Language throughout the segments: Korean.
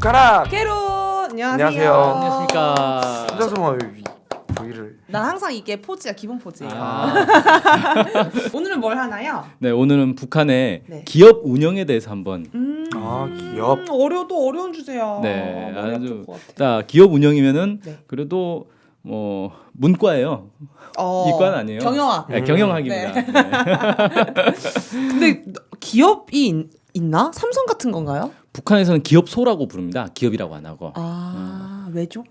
북한아. 깨로 안녕하세요. 안녕하세요. 안녕하십니까. 혼자서 뭐 여기를. 난 항상 이게 포즈야, 기본 포즈예요. 아. 오늘은 뭘 하나요? 네, 오늘은 북한의 네. 기업 운영에 대해서 한번. 기업. 어려운 주제야. 네, 머리 아플 아주. 것 같아. 자, 기업 운영이면은 네. 그래도 뭐 문과예요. 이과는 아니에요. 경영학. 네, 경영학입니다. 네. 근데 기업이 있나? 삼성 같은 건가요? 북한에서는 기업소라고 부릅니다. 기업이라고 안 하고. 왜죠?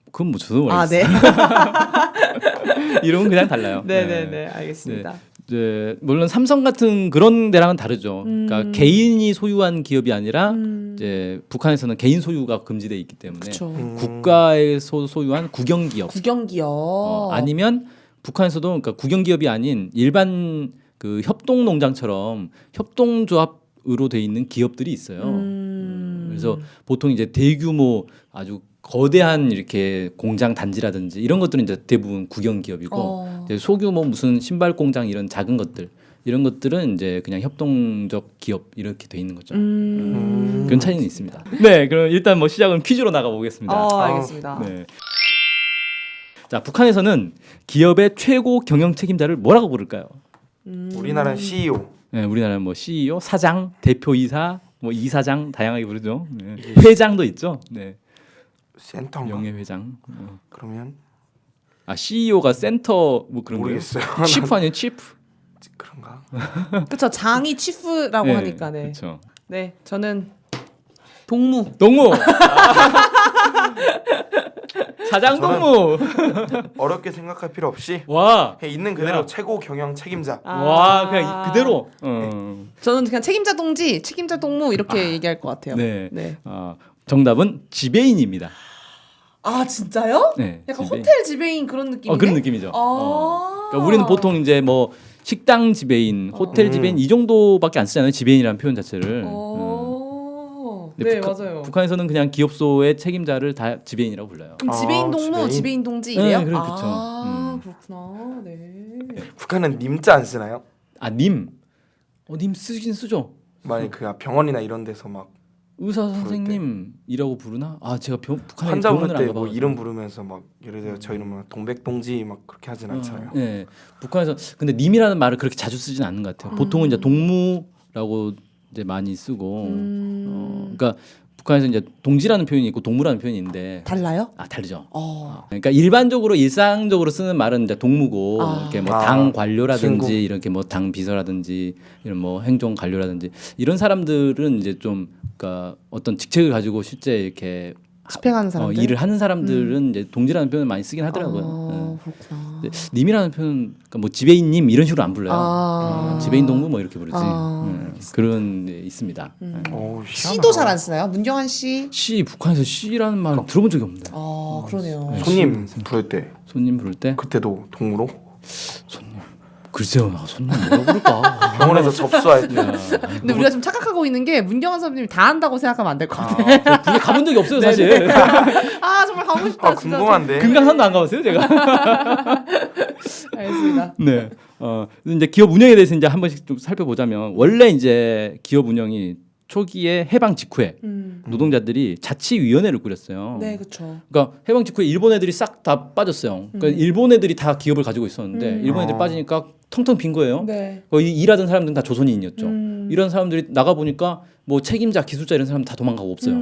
그건 뭐 저도 아, 모르겠어요. 네. 이름은 그냥 달라요. 네네네, 알겠습니다. 이제 물론 삼성 같은 그런 데랑은 다르죠. 그러니까 개인이 소유한 기업이 아니라 이제 북한에서는 개인 소유가 금지돼 있기 때문에 그렇죠. 국가에서 소유한 국영기업 국영기업. 아니면 북한에서도 그러니까 국영기업이 아닌 일반 그 협동농장처럼 협동조합으로 돼 있는 기업들이 있어요. 그래서 보통 이제 대규모 아주 거대한 이렇게 공장 단지라든지 이런 것들은 이제 대부분 국영기업이고 이제 소규모 무슨 신발 공장 이런 작은 것들 이런 것들은 이제 그냥 협동적 기업 이렇게 돼 있는 거죠. 그런 차이는 있습니다. 네, 그럼 일단 뭐 시작은 퀴즈로 나가 보겠습니다. 알겠습니다. 네. 자, 북한에서는 기업의 최고 경영 책임자를 뭐라고 부를까요? 우리나라는 CEO. 네, 우리나라는 뭐 CEO, 사장, 대표이사, 뭐 이사장 다양하게 부르죠. 네. 회장도 있죠. 네. 센터인가? 명예회장. 그러면 CEO가 센터 뭐 그런 모르겠어요. 거예요? 치프 아니에요? 치프? 그런가? 그렇죠. 장이 치프라고 하니까 네. 그렇죠. 네, 저는 동무. 동무. 사장 동무. 어렵게 생각할 필요 없이 와. 있는 그대로 야. 최고 경영 책임자. 와, 그냥 그대로. 저는 그냥 책임자 동지, 책임자 동무 이렇게 얘기할 것 같아요. 네. 네. 정답은 지배인입니다. 아, 진짜요? 네. 약간 지배인. 호텔 지배인 그런 느낌이네. 그런 느낌이죠. 그러니까 우리는 보통 이제 뭐 식당 지배인, 호텔 지배인 이 정도밖에 안 쓰잖아요. 지배인이라는 표현 자체를. 네, 맞아요. 북한에서는 그냥 기업소의 책임자를 다 지배인이라고 불러요. 그럼 지배인 동무, 지배인 동지 이래요? 네, 그렇죠. 그렇구나. 네. 북한은 님자 안 쓰나요? 님. 님 쓰긴 쓰죠. 만약 그 병원이나 이런 데서 막 의사 선생님이라고 부르나? 제가 북한에 환자 부를 병원을 안 때뭐 가봐서. 이름 부르면서 막 예를 들어 저희는 뭐 동백동지 막 그렇게 하진 않잖아요. 네, 북한에서 근데 님이라는 말을 그렇게 자주 쓰진 않는 것 같아요. 보통은 이제 동무라고 이제 많이 쓰고, 그러니까 북한에서 이제 동지라는 표현이 있고 동무라는 표현이 있는데 달라요? 다르죠. 그러니까 일반적으로 일상적으로 쓰는 말은 이제 동무고 이렇게 뭐 당 관료라든지 친구. 이렇게 뭐 당 비서라든지 이런 뭐 행정 관료라든지 이런 사람들은 이제 좀 그러니까 어떤 직책을 가지고 실제 이렇게 집행하는 사람들. 일을 하는 사람들은 이제 동지라는 표현을 많이 쓰긴 하더라고요. 그렇구나. 근데 님이라는 표현, 그러니까 뭐 지배인님 이런 식으로 안 불러요. 지배인 동무 뭐 이렇게 부르지. 그런 게 있습니다. 시도 잘 안 쓰나요? 문경환 씨. 북한에서 시라는 말 들어본 적이 없는데. 그러네요. 손님 부를 때 손님 부를 때 그때도 동무로 글쎄요, 손님 뭐라고 부를까? 병원에서 접수할 때 근데 우리가 좀 착각하고 있는 게 문경환 선생님이 다 한다고 생각하면 안 될 것 같아. 북에 가본 적이 없어요, 사실. 정말 가고 싶다. 진짜. 궁금한데. 금강산도 안 가봤어요, 제가. 알겠습니다. 네. 이제 기업 운영에 대해서 이제 한 번씩 좀 살펴보자면 원래 이제 기업 운영이 초기에 해방 직후에 노동자들이 자치위원회를 꾸렸어요. 네, 그렇죠. 그러니까 해방 직후에 일본 애들이 싹 다 빠졌어요. 그러니까 일본 애들이 다 기업을 가지고 있었는데 일본 애들이 빠지니까 텅텅 빈 거예요. 네. 거기 일하던 사람들은 다 조선인이었죠. 이런 사람들이 나가 보니까 뭐 책임자, 기술자 이런 사람 다 도망가고 없어요.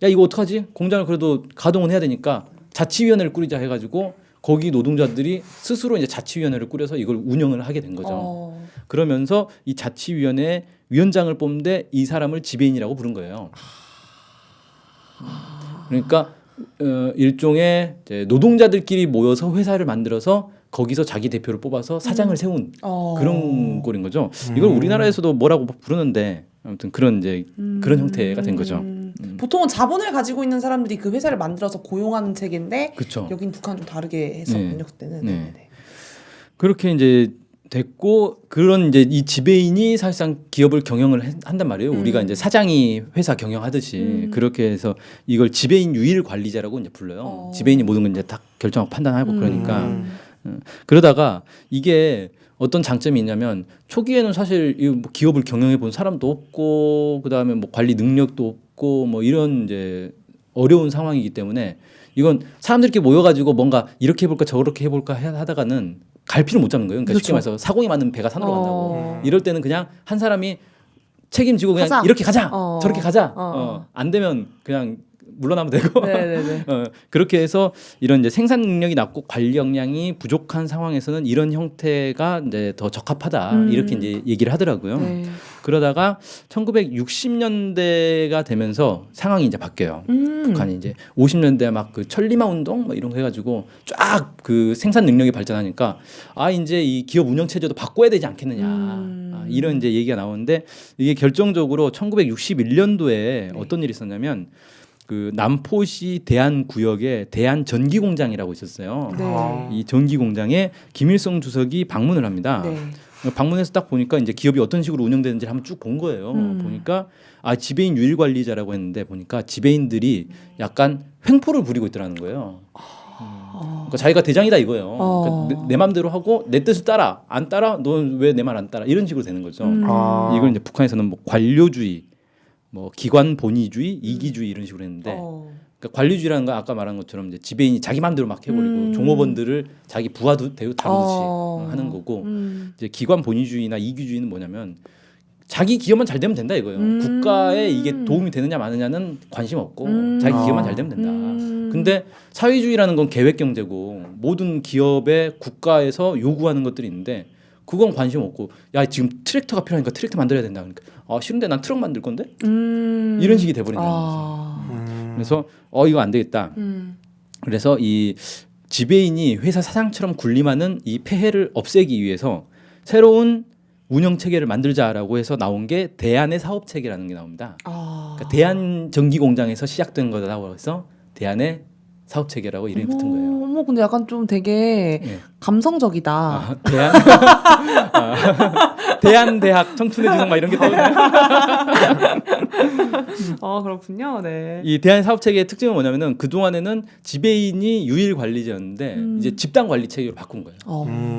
야, 이거 어떡하지? 공장을 그래도 가동은 해야 되니까 자치위원회를 꾸리자 해가지고 거기 노동자들이 스스로 이제 자치위원회를 꾸려서 이걸 운영을 하게 된 거죠. 그러면서 이 자치위원회 위원장을 뽑는데 이 사람을 지배인이라고 부른 거예요. 그러니까 일종의 이제 노동자들끼리 모여서 회사를 만들어서 거기서 자기 대표를 뽑아서 사장을 세운 그런 꼴인 거죠. 이걸 우리나라에서도 뭐라고 부르는데 아무튼 그런 이제 그런 형태가 된 거죠. 보통은 자본을 가지고 있는 사람들이 그 회사를 만들어서 고용하는 체계인데 그쵸. 여긴 북한 좀 다르게 했었군요. 그때는. 네. 그렇게 이제 됐고 그런 이제 이 지배인이 사실상 기업을 경영을 한단 말이에요. 우리가 이제 사장이 회사 경영하듯이 그렇게 해서 이걸 지배인 유일 관리자라고 이제 불러요. 지배인이 모든 걸 이제 다 결정하고 판단하고 그러니까 그러다가 이게 어떤 장점이 있냐면 초기에는 사실 이 뭐 기업을 경영해 본 사람도 없고 그다음에 뭐 관리 능력도 없고 있고 뭐 이런 이제 어려운 상황이기 때문에 이건 사람들끼리 모여가지고 뭔가 이렇게 해볼까 저렇게 해볼까 하다가는 갈피를 못 잡는 거예요. 그러니까 쉽게 그렇죠. 말해서 사공이 맞는 배가 산으로 간다고. 이럴 때는 그냥 한 사람이 책임지고 그냥 가자. 이렇게 가자, 저렇게 가자. 어. 안 되면 그냥 물러나면 되고. 네네네. 그렇게 해서 이런 이제 생산 능력이 낮고 관리 역량이 부족한 상황에서는 이런 형태가 이제 더 적합하다 이렇게 이제 얘기를 하더라고요. 네. 그러다가 1960년대가 되면서 상황이 이제 바뀌어요. 북한이 이제 50년대 막 그 천리마 운동 뭐 이런 거 해가지고 쫙 그 생산 능력이 발전하니까 아 이제 이 기업 운영 체제도 바꿔야 되지 않겠느냐 이런 이제 얘기가 나오는데 이게 결정적으로 1961년도에 어떤 일이 있었냐면 그 남포시 대안구역에 대한전기공장이라고 있었어요. 네. 이 전기공장에 김일성 주석이 방문을 합니다. 네. 방문해서 딱 보니까 이제 기업이 어떤 식으로 운영되는지 한번 쭉 본 거예요. 보니까 아 지배인 유일 관리자라고 했는데 보니까 지배인들이 약간 횡포를 부리고 있더라는 거예요. 그러니까 자기가 대장이다 이거예요. 그러니까 내 맘대로 하고 내 뜻을 따라 안 따라 넌 왜 내 말 안 따라 이런 식으로 되는 거죠. 이걸 이제 북한에서는 뭐 관료주의, 뭐 기관 본위주의, 이기주의 이런 식으로 했는데 그러니까 관료주의라는 건 아까 말한 것처럼 이제 지배인이 자기 맘대로 막 해버리고 종업원들을 자기 부하 다루듯이 하는 거고 이제 기관 본위주의나 이기주의는 뭐냐면 자기 기업만 잘 되면 된다 이거예요. 국가에 이게 도움이 되느냐 마느냐는 관심 없고 자기 기업만 잘 되면 된다. 근데 사회주의라는 건 계획 경제고 모든 기업에 국가에서 요구하는 것들이 있는데 그건 관심 없고 야 지금 트랙터가 필요하니까 트랙터 만들어야 된다. 그러니까 아 싫은데 난 트럭 만들 건데 이런 식이 돼버린다는 거죠. 그래서 이거 안 되겠다. 그래서 이 지배인이 회사 사장처럼 군림하는 이 폐해를 없애기 위해서 새로운 운영 체계를 만들자라고 해서 나온 게 대안의 사업 체계라는 게 나옵니다. 그러니까 대한 전기 공장에서 시작된 거라고 해서 대안의 사업 체계라고 이름이 붙은 거예요. 어머, 근데 약간 좀 되게 예. 감성적이다. 대한대학 청춘의 주석 막 이런 게 떠오르네요. 그렇군요. 네. 이 대한 사업 체계의 특징은 뭐냐면은 그 동안에는 지배인이 유일 관리자였는데 이제 집단 관리 체계로 바꾼 거예요.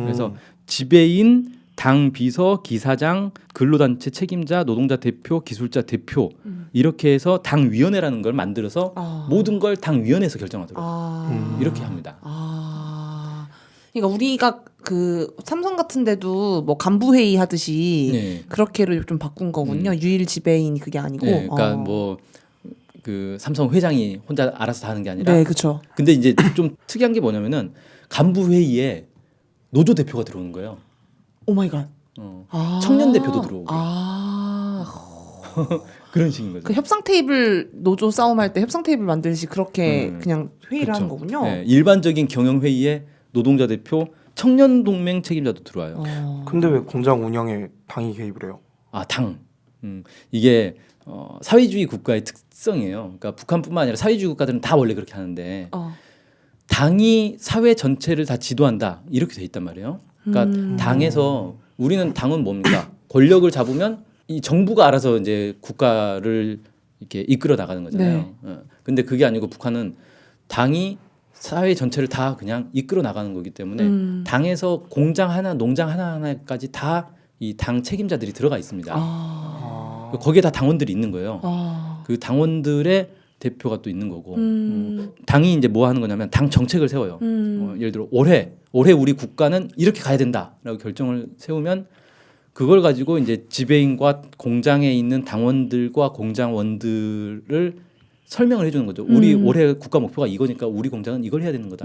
그래서 지배인, 당 비서, 기사장, 근로단체 책임자, 노동자 대표, 기술자 대표 이렇게 해서 당위원회라는 걸 만들어서 모든 걸 당위원회에서 결정하도록 이렇게 합니다. 그러니까 우리가 그 삼성 같은데도 뭐 간부 회의 하듯이 네. 그렇게를 좀 바꾼 거군요. 유일 지배인 그게 아니고. 네, 그러니까 뭐 그 삼성 회장이 혼자 알아서 다 하는 게 아니라. 네, 그렇죠. 근데 이제 좀 특이한 게 뭐냐면은 간부 회의에 노조 대표가 들어오는 거예요. 오 마이 갓. 청년 대표도 들어오고. 그런 식인 거죠. 그 협상 테이블 노조 싸움할 때 협상 테이블 만들듯이 그렇게 그냥 회의를 하는 거군요. 네, 일반적인 경영 회의에 노동자 대표, 청년 동맹 책임자도 들어와요. 근데 왜 공장 운영에 당이 개입을 해요? 당. 이게 사회주의 국가의 특성이에요. 그러니까 북한뿐만 아니라 사회주의 국가들은 다 원래 그렇게 하는데 당이 사회 전체를 다 지도한다 이렇게 돼 있단 말이에요. 그러니까 당에서 우리는 당은 뭡니까? 권력을 잡으면 이 정부가 알아서 이제 국가를 이렇게 이끌어 나가는 거잖아요. 근데 그게 아니고 북한은 당이 사회 전체를 다 그냥 이끌어 나가는 거기 때문에 당에서 공장 하나, 농장 하나하나까지 다 이 당 책임자들이 들어가 있습니다. 거기에 다 당원들이 있는 거예요. 그 당원들의 대표가 또 있는 거고 당이 이제 뭐 하는 거냐면 당 정책을 세워요. 예를 들어 올해 우리 국가는 이렇게 가야 된다라고 결정을 세우면 그걸 가지고 이제 지배인과 공장에 있는 당원들과 공장원들을 설명을 해주는 거죠. 우리 올해 국가 목표가 이거니까 우리 공장은 이걸 해야 되는 거다.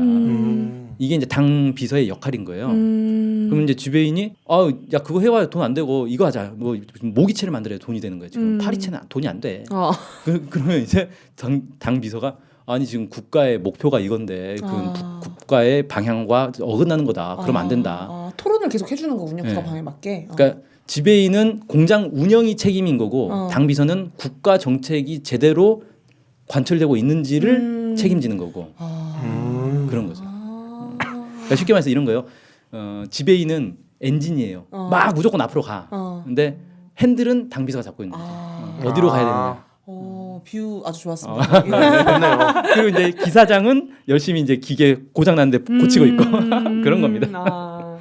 이게 이제 당 비서의 역할인 거예요. 그럼 이제 지배인이 야 그거 해봐야 돈 안 되고 이거 하자. 뭐 모기채를 만들어야 돈이 되는 거예요. 지금 파리채는 돈이 안 돼. 그러면 이제 당 비서가 아니 지금 국가의 목표가 이건데 그 국가의 방향과 어긋나는 거다. 그러면 안 된다. 토론을 계속 해주는 거군요. 국가 방향에 맞게. 그러니까 지배인은 공장 운영이 책임인 거고 당 비서는 국가 정책이 제대로 관철되고 있는지를 책임지는 거고 그런 거죠. 그러니까 쉽게 말해서 이런 거예요. 지배인은 엔진이에요. 막 무조건 앞으로 가. 근데 핸들은 당 비서가 잡고 있는 거죠. 어디로 가야 되느냐. 뷰 아주 좋았습니다. 좋네요. 그리고 이제 기사장은 열심히 이제 기계 고장 났는데 고치고 있고 그런 겁니다.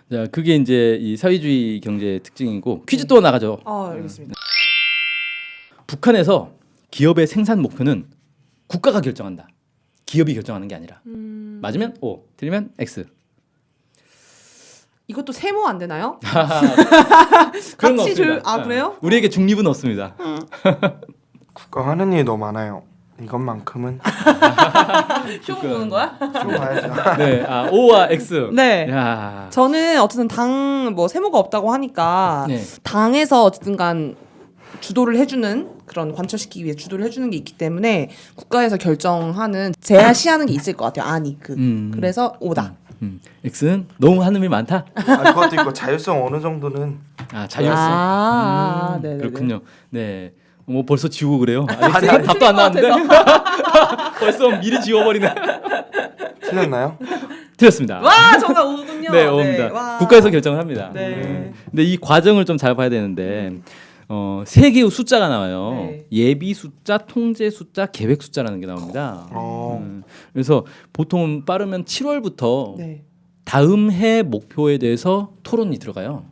자, 그게 이제 이 사회주의 경제의 특징이고 퀴즈 또 나가죠. 알겠습니다. 북한에서 기업의 생산 목표는 국가가 결정한다. 기업이 결정하는 게 아니라. 맞으면 O, 틀리면 X. 이것도 세모 안 되나요? 그런 거 같이 없습니다. 아 그래요? 우리에게 중립은 없습니다. 국가 하는 일이 너무 많아요. 이것만큼은 쇼 보는 거야? 좀 봐야죠. 네, O와 X. 네. 야, 저는 어쨌든 당 뭐 세모가 없다고 하니까 네. 당에서 어쨌든간 주도를 해주는 그런 관철시키기 위해 주도를 해주는 게 있기 때문에 국가에서 결정하는 제시하는 게 있을 것 같아요. 아니 그래서 오다. X는 너무 하는 일 많다. 그것도 있고 자율성 어느 정도는 자율성. 네네네. 그렇군요. 네. 뭐 벌써 지우고 그래요? 아니, 답도 안 나왔는데 벌써 미리 지워버리네. 틀렸나요? 틀렸습니다. 와 정답 오군요. 네, 옵니다. 와. 국가에서 결정을 합니다. 네. 근데 이 과정을 좀 잘 봐야 되는데 세 개의 숫자가 나와요. 네. 예비 숫자, 통제 숫자, 계획 숫자라는 게 나옵니다. 그래서 보통 빠르면 7월부터 네. 다음 해 목표에 대해서 토론이 들어가요.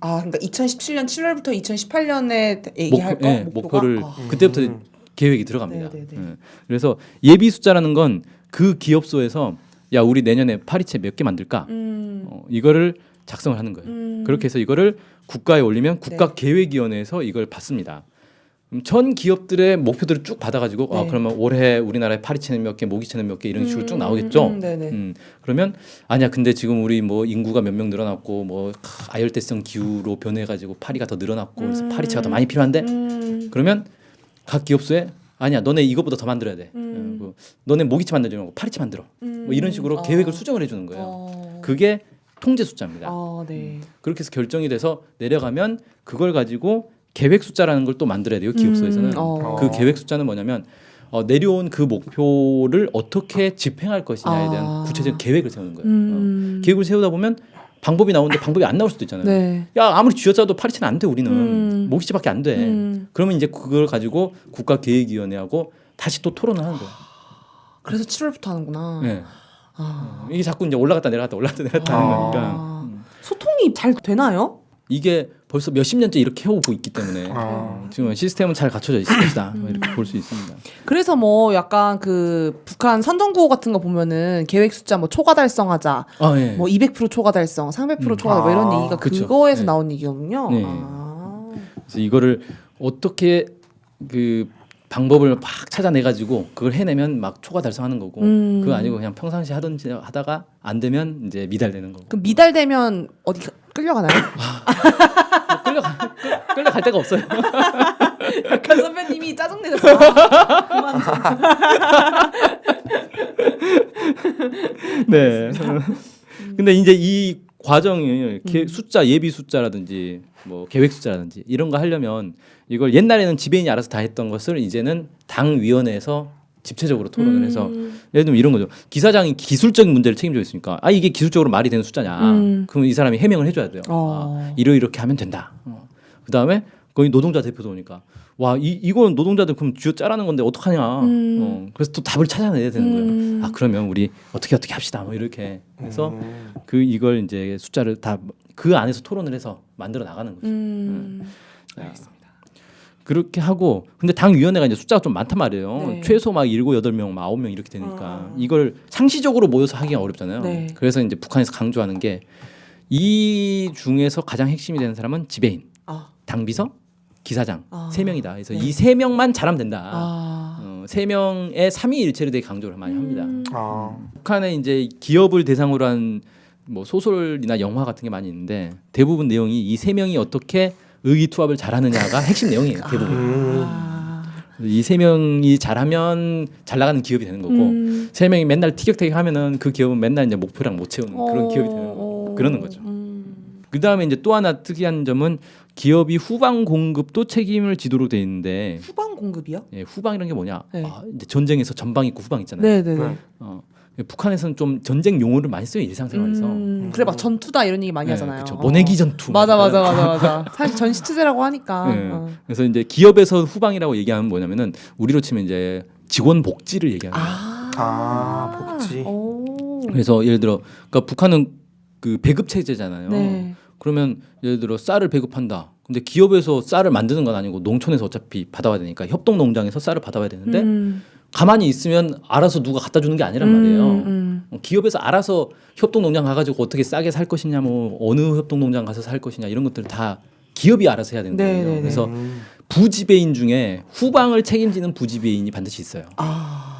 아 그러니까 2017년 7월부터 2018년에 얘기할 거 목표를 그때부터 계획이 들어갑니다. 네네네. 그래서 예비 숫자라는 건 그 기업소에서 야 우리 내년에 파리채 몇 개 만들까? 이거를 작성을 하는 거예요. 그렇게 해서 이거를 국가에 올리면 국가계획위원회에서 이걸 받습니다. 그럼 전 기업들의 목표들을 쭉 받아가지고 네. 그러면 올해 우리나라에 파리채는 몇 개, 모기채는 몇 개 이런 식으로 쭉 나오겠죠. 그러면 아니야 근데 지금 우리 뭐 인구가 몇 명 늘어났고 뭐 아열대성 기후로 변해가지고 파리가 더 늘어났고 그래서 파리채가 더 많이 필요한데 그러면 각 기업소에 아니야 너네 이것보다 더 만들어야 돼. 너네 모기채 만들지 말고 파리채 만들어. 뭐 이런 식으로 계획을 수정을 해주는 거예요. 그게 통제 숫자입니다. 네. 그렇게 해서 결정이 돼서 내려가면 그걸 가지고 계획 숫자라는 걸 또 만들어야 돼요. 기업소에서는. 그 계획 숫자는 뭐냐면 내려온 그 목표를 어떻게 집행할 것이냐에 대한 구체적인 계획을 세우는 거예요. 계획을 세우다 보면 방법이 나오는데 방법이 안 나올 수도 있잖아요. 네. 야 아무리 쥐어짜도 파리채는 안 돼 우리는 모기채밖에 안 돼. 그러면 이제 그걸 가지고 국가계획위원회하고 다시 또 토론을 하는 거예요. 그래서 7월부터 하는구나. 네. 이게 자꾸 이제 올라갔다 내려갔다 하는 거니까 소통이 잘 되나요? 이게 벌써 몇십 년째 이렇게 해오고 있기 때문에 지금 시스템은 잘 갖춰져 있을 것이다 이렇게 볼 수 있습니다. 그래서 뭐 약간 그 북한 선전구호 같은 거 보면은 계획 숫자 뭐 초과 달성하자, 예. 뭐 200% 초과 달성, 300% 초과 뭐 이런 얘기가 그쵸. 그거에서 네. 나온 얘기거든요. 네. 그래서 이거를 어떻게 그 방법을 막 찾아내가지고 그걸 해내면 막 초과 달성하는 거고 그거 아니고 그냥 평상시 하든지 하다가 안 되면 이제 미달되는 거고. 그럼 미달되면 어디 끌려가나요? 끌려갈 데가 없어요. 약간 선배님이 짜증내셨어. 그만 좀. 네. 근데 이제 이 과정이 숫자 예비 숫자라든지 뭐 계획 숫자라든지 이런 거 하려면 이걸 옛날에는 지배인이 알아서 다 했던 것을 이제는 당 위원회에서 집체적으로 토론을 해서 예를 들면 이런 거죠. 기사장이 기술적인 문제를 책임지고 있으니까 이게 기술적으로 말이 되는 숫자냐. 그러면 이 사람이 해명을 해줘야 돼요. 이렇게 하면 된다. 그 다음에 거기 노동자 대표도 오니까 와 이건 노동자들 그럼 쥐어 짜라는 건데 어떡하냐. 그래서 또 답을 찾아내야 되는 거예요. 그러면 우리 어떻게 합시다. 뭐 이렇게 해서 이걸 이제 숫자를 다 그 안에서 토론을 해서 만들어 나가는 거죠. 알겠습니다. 그렇게 하고 근데 당 위원회가 이제 숫자가 좀 많단 말이에요. 네. 최소 막 7, 8명, 막 9명 이렇게 되니까 이걸 상시적으로 모여서 하기가 어렵잖아요. 네. 그래서 이제 북한에서 강조하는 게 이 중에서 가장 핵심이 되는 사람은 지배인, 당비서, 기사장 3명이다. 그래서 이 3명만 잘하면 된다. 3명의 삼위일체를 되게 강조를 많이 합니다. 북한에 이제 기업을 대상으로 한 뭐 소설이나 영화 같은 게 많이 있는데 대부분 내용이 이 3명이 어떻게 의기투합을 잘하느냐가 핵심 내용이에요. 대부분. 이 3명이 잘하면 잘 나가는 기업이 되는 거고 3명이 맨날 티격태격하면은 그 기업은 맨날 이제 목표랑 못 채우는 그런 기업이 되는 그러는 거죠. 그 다음에 이제 또 하나 특이한 점은 기업이 후방 공급도 책임을 지도록 돼 있는데 후방 공급이요? 예, 후방이라는 게 뭐냐? 네. 이제 전쟁에서 전방 있고 후방 있잖아요. 네네네. 북한에서는 좀 전쟁 용어를 많이 써요 일상생활에서. 그래 막 전투다 이런 얘기 많이 하잖아요. 그렇죠. 모내기 전투. 맞아. 사실 전시체제라고 하니까. 네. 그래서 이제 기업에서 후방이라고 얘기하면 뭐냐면은 우리로 치면 이제 직원 복지를 얘기하는 거예요. 복지. 그래서 예를 들어 그러니까 북한은 그 배급 체제잖아요. 네. 그러면 예를 들어 쌀을 배급한다. 근데 기업에서 쌀을 만드는 건 아니고 농촌에서 어차피 받아와야 되니까 협동농장에서 쌀을 받아와야 되는데 가만히 있으면 알아서 누가 갖다 주는 게 아니란 말이에요. 기업에서 알아서 협동농장 가가지고 어떻게 싸게 살 것이냐, 뭐 어느 협동농장 가서 살 것이냐 이런 것들을 다 기업이 알아서 해야 되는 거예요. 네네네. 그래서 부지배인 중에 후방을 책임지는 부지배인이 반드시 있어요.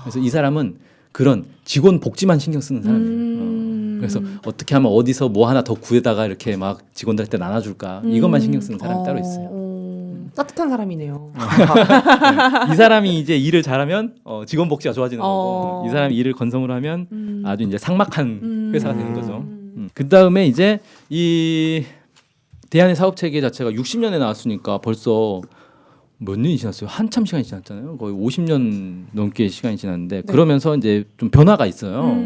그래서 이 사람은 그런 직원 복지만 신경 쓰는 사람이에요. 그래서 어떻게 하면 어디서 뭐 하나 더 구해다가 이렇게 막 직원들한테 나눠줄까 이것만 신경 쓰는 사람이 따로 있어요. 따뜻한 사람이네요. 이 사람이 이제 일을 잘하면 직원 복지가 좋아지는 거고 이 사람이 일을 건성으로 하면 아주 이제 삭막한 회사가 되는 거죠. 그 다음에 이제 이 대한의 사업 체계 자체가 60년에 나왔으니까 벌써 몇 년이 지났어요? 한참 시간이 지났잖아요. 거의 50년 넘게 시간이 지났는데 그러면서 이제 좀 변화가 있어요.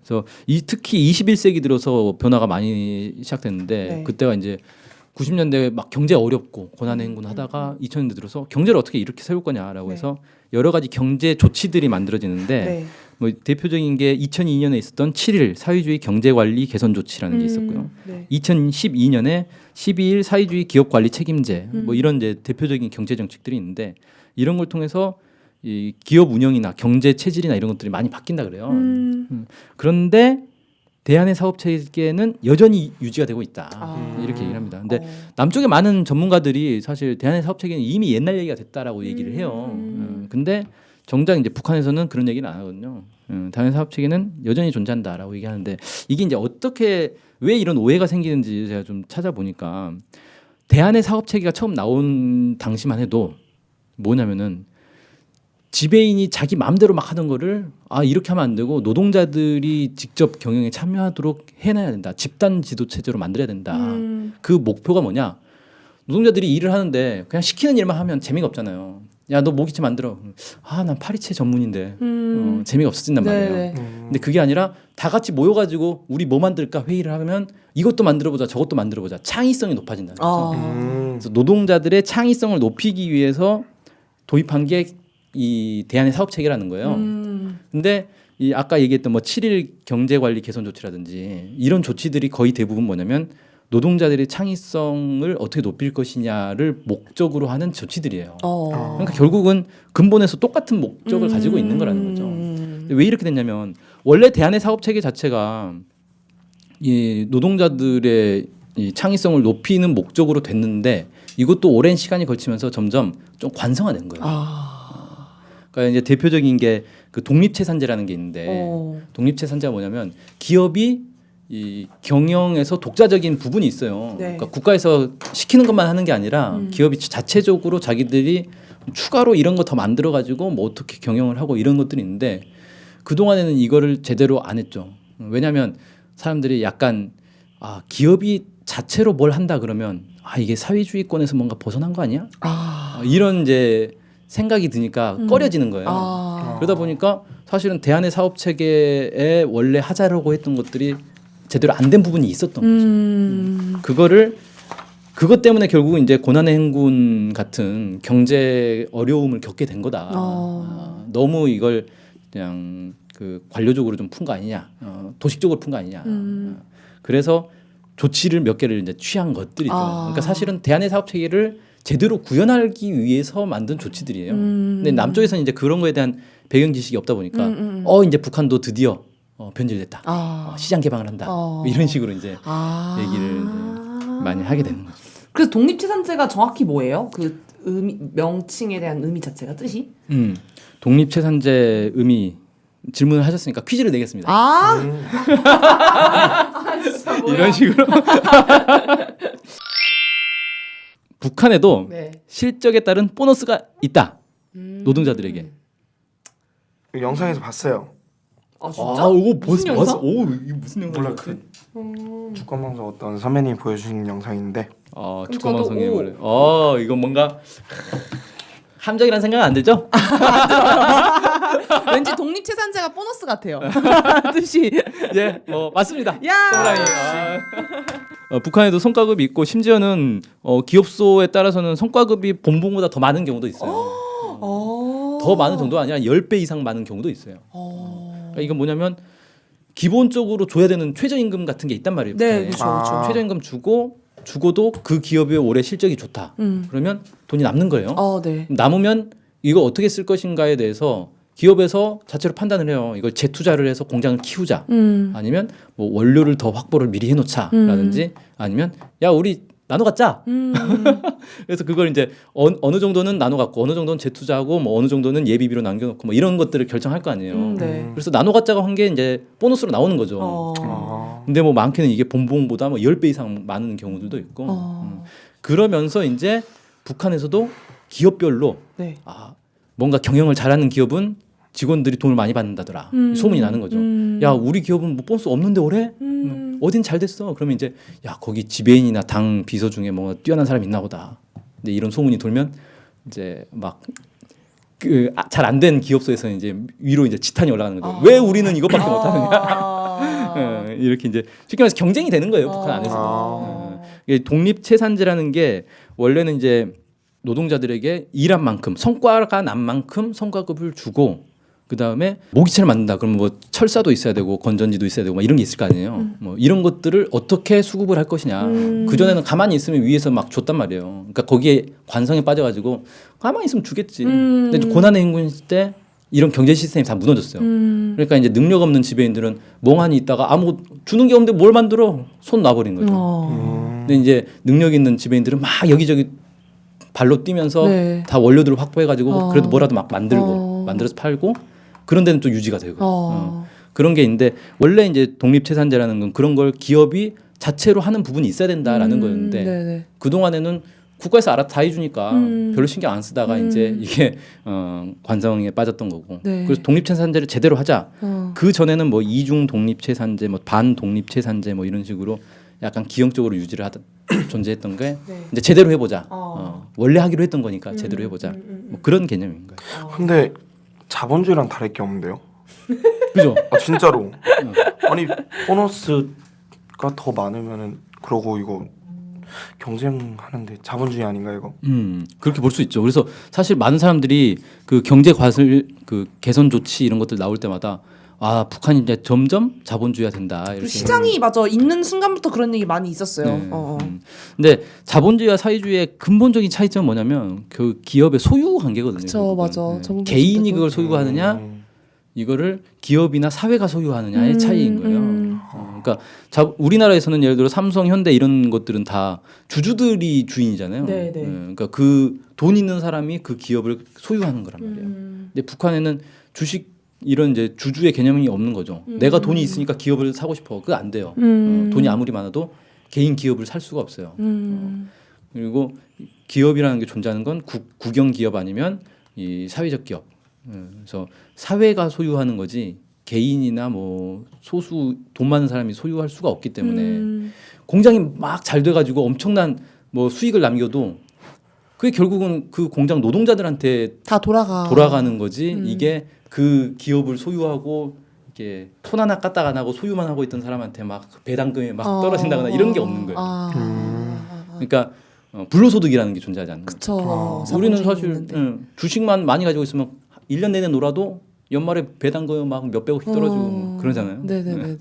그래서 특히 21세기 들어서 변화가 많이 시작됐는데 그때가 이제 90년대 막 경제 어렵고 고난의 행군 하다가 2000년대 들어서 경제를 어떻게 이렇게 세울 거냐라고 해서 여러 가지 경제 조치들이 만들어지는데 뭐 대표적인 게 2002년에 있었던 7일 사회주의 경제관리 개선 조치라는 게 있었고요. 2012년에 12일 사회주의 기업관리 책임제 뭐 이런 이제 대표적인 경제 정책들이 있는데 이런 걸 통해서 이 기업 운영이나 경제 체질이나 이런 것들이 많이 바뀐다 그래요. 그런데 대한의 사업 체계는 여전히 유지가 되고 있다. 이렇게 얘기를 합니다. 근데 남쪽의 많은 전문가들이 사실 대한의 사업 체계는 이미 옛날 얘기가 됐다라고 얘기를 해요. 근데 정작 이제 북한에서는 그런 얘기는 안 하거든요. 대한의 사업 체계는 여전히 존재한다라고 얘기하는데 이게 이제 어떻게 왜 이런 오해가 생기는지 제가 좀 찾아보니까 대한의 사업 체계가 처음 나온 당시만 해도 뭐냐면은 지배인이 자기 마음대로 막 하는 거를 이렇게 하면 안 되고 노동자들이 직접 경영에 참여하도록 해놔야 된다. 집단 지도 체제로 만들어야 된다. 그 목표가 뭐냐? 노동자들이 일을 하는데 그냥 시키는 일만 하면 재미가 없잖아요. 야, 너 모기채 만들어. 난 파리채 전문인데 재미가 없어진단 말이에요. 근데 그게 아니라 다 같이 모여가지고 우리 뭐 만들까 회의를 하면 이것도 만들어보자, 저것도 만들어보자. 창의성이 높아진다는 거죠. 그래서 노동자들의 창의성을 높이기 위해서 도입한 게 이 대한의 사업 체계라는 거예요. 근데 이 아까 얘기했던 뭐 7일 경제 관리 개선 조치라든지 이런 조치들이 거의 대부분 뭐냐면 노동자들의 창의성을 어떻게 높일 것이냐를 목적으로 하는 조치들이에요. 그러니까 결국은 근본에서 똑같은 목적을 가지고 있는 거라는 거죠. 근데 왜 이렇게 됐냐면 원래 대한의 사업 체계 자체가 이 노동자들의 이 창의성을 높이는 목적으로 됐는데 이것도 오랜 시간이 걸치면서 점점 좀 관성화된 거예요. 그러니까 이제 대표적인 게 그 독립채산제라는 게 있는데 독립채산제가 뭐냐면 기업이 이 경영에서 독자적인 부분이 있어요. 그러니까 국가에서 시키는 것만 하는 게 아니라 기업이 자체적으로 자기들이 추가로 이런 거 더 만들어 가지고 뭐 어떻게 경영을 하고 이런 것들이 있는데 그 동안에는 이거를 제대로 안 했죠. 왜냐하면 사람들이 약간 기업이 자체로 뭘 한다 그러면 이게 사회주의권에서 뭔가 벗어난 거 아니야? 이런 이제 생각이 드니까 꺼려지는 거예요. 그러다 보니까 사실은 대한의 사업 체계에 원래 하자라고 했던 것들이 제대로 안 된 부분이 있었던 거죠. 그것 때문에 결국은 이제 고난의 행군 같은 경제 어려움을 겪게 된 거다. 너무 이걸 그냥 그 관료적으로 좀 푼 거 아니냐, 도식적으로 푼 거 아니냐. 그래서 조치를 몇 개를 이제 취한 것들이죠. 그러니까 사실은 대한의 사업 체계를 제대로 구현하기 위해서 만든 조치들이에요. 근데 남쪽에서는 이제 그런 거에 대한 배경 지식이 없다 보니까 이제 북한도 드디어 변질됐다. 시장 개방을 한다. 이런 식으로 이제 얘기를 이제 많이 하게 되는 거죠. 그래서 독립채산제가 정확히 뭐예요? 그 의미, 명칭에 대한 의미 자체가 뜻이? 독립채산제 의미 질문을 하셨으니까 퀴즈를 내겠습니다. 이런 식으로 북한에도 실적에 따른 보너스가 있다. 노동자들에게. 영상에서 봤어요. 진짜? 이거 무슨 영상? 이게 무슨 몰라 영상이었지? 주권방송 어떤 선배님이 보여주신 영상인데. 주권방송에 원래. 이건 뭔가 함정이라는 생각 안 들죠? 왠지 독립채산제가 보너스 같아요. 뜻이. 예, 맞습니다. 야. 북한에도 성과급이 있고 심지어는 기업소에 따라서는 성과급이 본분보다 더 많은 경우도 있어요. 더 많은 정도가 아니라 10배 이상 많은 경우도 있어요. 그러니까 이건 뭐냐면 기본적으로 줘야 되는 최저임금 같은 게 있단 말이에요. 네, 그렇죠. 최저임금 주고 죽어도 그 기업의 올해 실적이 좋다. 그러면 돈이 남는 거예요. 네. 남으면 이거 어떻게 쓸 것인가에 대해서 기업에서 자체로 판단을 해요. 이걸 재투자를 해서 공장을 키우자. 아니면 뭐 원료를 더 확보를 미리 해놓자라든지 아니면 야 우리 나눠 갖자. 그래서 그걸 이제 어느 정도는 나눠 갖고 어느 정도는 재투자하고 뭐 어느 정도는 예비비로 남겨놓고 뭐 이런 것들을 결정할 거 아니에요. 네. 그래서 나눠 갖자가 한 게 이제 보너스로 나오는 거죠. 근데 뭐 많게는 이게 본봉보다 뭐 10배 이상 많은 경우들도 있고. 그러면서 이제 북한에서도 기업별로 네. 뭔가 경영을 잘하는 기업은 직원들이 돈을 많이 받는다더라. 소문이 나는 거죠. 야 우리 기업은 뭐 보너스 없는데 올해? 어딘 잘 됐어. 그러면 이제 야 거기 지배인이나 당 비서 중에 뭐 뛰어난 사람 있나 보다. 근데 이런 소문이 돌면 이제 막 그 잘 안 된 기업소에서 이제 위로 이제 지탄이 올라가는 거죠. 왜 우리는 이것밖에 못하느냐. 이렇게 이제 쉽게 말해서 경쟁이 되는 거예요. 북한 안에서. 독립채산제라는 게 원래는 이제 노동자들에게 일한 만큼 성과가 난 만큼 성과급을 주고 그 다음에 모기채를 만든다. 그러면 뭐 철사도 있어야 되고 건전지도 있어야 되고 막 이런 게 있을 거 아니에요. 뭐 이런 것들을 어떻게 수급을 할 것이냐. 그 전에는 가만히 있으면 위에서 막 줬단 말이에요. 그러니까 거기에 관성에 빠져가지고 가만히 있으면 주겠지. 근데 고난의 행군일 때 이런 경제 시스템이 다 무너졌어요. 그러니까 이제 능력 없는 지배인들은 멍하니 있다가 아무 주는 게 없는데 뭘 만들어 손 놔버린 거죠. 근데 이제 능력 있는 지배인들은 막 여기저기 발로 뛰면서 네. 다 원료들을 확보해가지고 그래도 뭐라도 막 만들고 만들어서 팔고 그런 데는 또 유지가 되고 그런 게 있는데 원래 이제 독립채산제라는 건 그런 걸 기업이 자체로 하는 부분이 있어야 된다라는 거였는데 네네. 그 동안에는 국가에서 알아서 다 해주니까 별로 신경 안 쓰다가 이제 이게 관성에 빠졌던 거고 네. 그래서 독립채산제를 제대로 하자. 그 전에는 뭐 이중 독립채산제, 뭐 반 독립채산제 뭐 이런 식으로 약간 기형적으로 유지를 하던 존재했던 게 네. 이제 제대로 해보자. 원래 하기로 했던 거니까 제대로 해보자. 뭐 그런 개념인 거예요. 근데 자본주의랑 다를 게 없는데요? 그죠? 진짜로. 아니 보너스가 더 많으면은 그러고 이거 경쟁하는데 자본주의 아닌가 이거? 그렇게 볼 수 있죠. 그래서 사실 많은 사람들이 그 경제 과실 그 개선 조치 이런 것들 나올 때마다 북한이 이제 점점 자본주의화 된다. 이렇게. 그 시장이 맞아 있는 순간부터 그런 얘기 많이 있었어요. 네. 근데 자본주의와 사회주의의 근본적인 차이점은 뭐냐면 그 기업의 소유 관계거든요. 그쵸, 맞아. 네. 개인이 그걸 소유하느냐, 이거를 기업이나 사회가 소유하느냐의 차이인 거예요. 그러니까 우리나라에서는 예를 들어 삼성, 현대 이런 것들은 다 주주들이 주인이잖아요. 네, 네. 그러니까 그 돈 있는 사람이 그 기업을 소유하는 거란 말이에요. 근데 북한에는 주식 이런 이제 주주의 개념이 없는 거죠. 내가 돈이 있으니까 기업을 사고 싶어. 그거 안 돼요. 돈이 아무리 많아도 개인 기업을 살 수가 없어요. 그리고 기업이라는 게 존재하는 건 국영 기업 아니면 이 사회적 기업. 그래서 사회가 소유하는 거지 개인이나 뭐 소수 돈 많은 사람이 소유할 수가 없기 때문에 공장이 막 잘 돼가지고 엄청난 뭐 수익을 남겨도 그게 결국은 그 공장 노동자들한테 다 돌아가는 거지. 이게 그 기업을 소유하고 이렇게 손 하나 까딱 안 하고 소유만 하고 있던 사람한테 막 배당금이 막 떨어진다거나 이런 게 없는 거예요. 그러니까 불로소득이라는 게 존재하지 않는 거예요. 그쵸. 우리는 사실 주식만 많이 가지고 있으면 1년 내내 놀아도 연말에 배당금이 막 몇백억씩 떨어지고 그러잖아요. 네네네.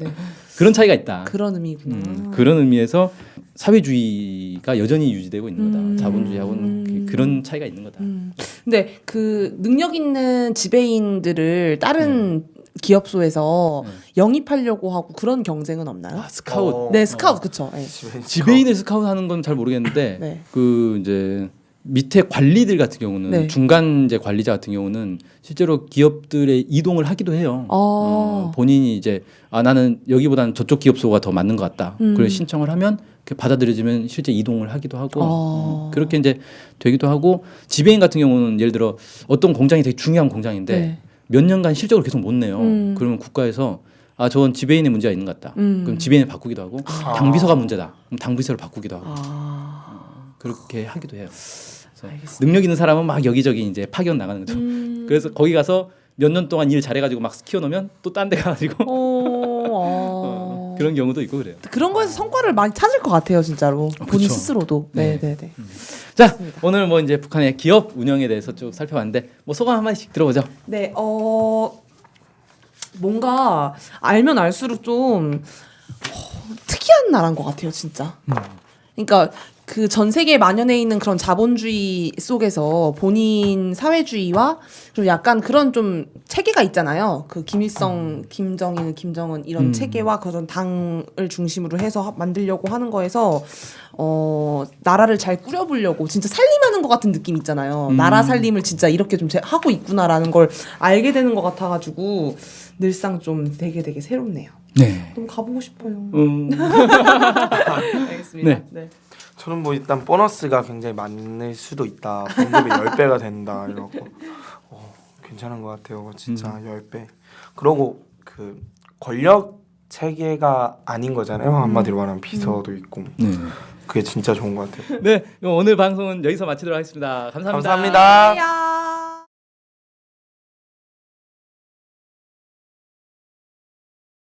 그런 차이가 있다. 그런 의미구나. 그런 의미에서 사회주의가 여전히 유지되고 있는 거다. 자본주의하고는 그런 차이가 있는 거다. 근데 그 능력 있는 지배인들을 다른 기업소에서 영입하려고 하고 그런 경쟁은 없나요? 스카웃. 네, 스카웃 그쵸. 네. 지배인을 스카웃하는 건 잘 모르겠는데 네. 그 이제 밑에 관리들 같은 경우는 네. 중간재 관리자 같은 경우는 실제로 기업들의 이동을 하기도 해요. 본인이 이제 나는 여기보다는 저쪽 기업소가 더 맞는 것 같다. 그래서 신청을 하면 받아들여지면 실제 이동을 하기도 하고 그렇게 이제 되기도 하고 지배인 같은 경우는 예를 들어 어떤 공장이 되게 중요한 공장인데 네. 몇 년간 실적을 계속 못 내요. 그러면 국가에서 저건 지배인의 문제가 있는 것 같다. 그럼 지배인을 바꾸기도 하고 당비서가 문제다. 그럼 당비서를 바꾸기도 하고 그렇게 하기도 해요. 그래서 능력 있는 사람은 막 여기저기 이제 파견 나가는 거죠. 그래서 거기 가서 몇 년 동안 일 잘해가지고 막 키워놓으면 또 딴 데 가가지고 그런 경우도 있고 그래요. 그런 거에서 성과를 많이 찾을 것 같아요, 진짜로. 본인 그쵸. 스스로도. 네. 네네네. 자, 오늘 뭐 이제 북한의 기업 운영에 대해서 쭉 살펴봤는데 뭐 소감 한 마디씩 들어보죠. 네, 뭔가 알면 알수록 좀 특이한 나라인 것 같아요, 진짜. 그러니까 그 전 세계에 만연해 있는 그런 자본주의 속에서 본인 사회주의와 좀 약간 그런 좀 체계가 있잖아요. 그 김일성, 김정일, 김정은 이런 체계와 그런 당을 중심으로 해서 만들려고 하는 거에서 나라를 잘 꾸려보려고 진짜 살림하는 것 같은 느낌 있잖아요. 나라 살림을 진짜 이렇게 좀 하고 있구나라는 걸 알게 되는 것 같아가지고 늘상 좀 되게 새롭네요. 네. 너무 가보고 싶어요. 알겠습니다. 네. 네. 저는 뭐 일단 보너스가 굉장히 많을 수도 있다. 봉급이 10배가 된다 이러고 괜찮은 것 같아요. 진짜 10배. 그러고 그 권력 체계가 아닌 거잖아요. 한마디로 말하면 비서도 있고. 네. 그게 진짜 좋은 것 같아요. 네. 오늘 방송은 여기서 마치도록 하겠습니다. 감사합니다. 감사합니다. 안녕.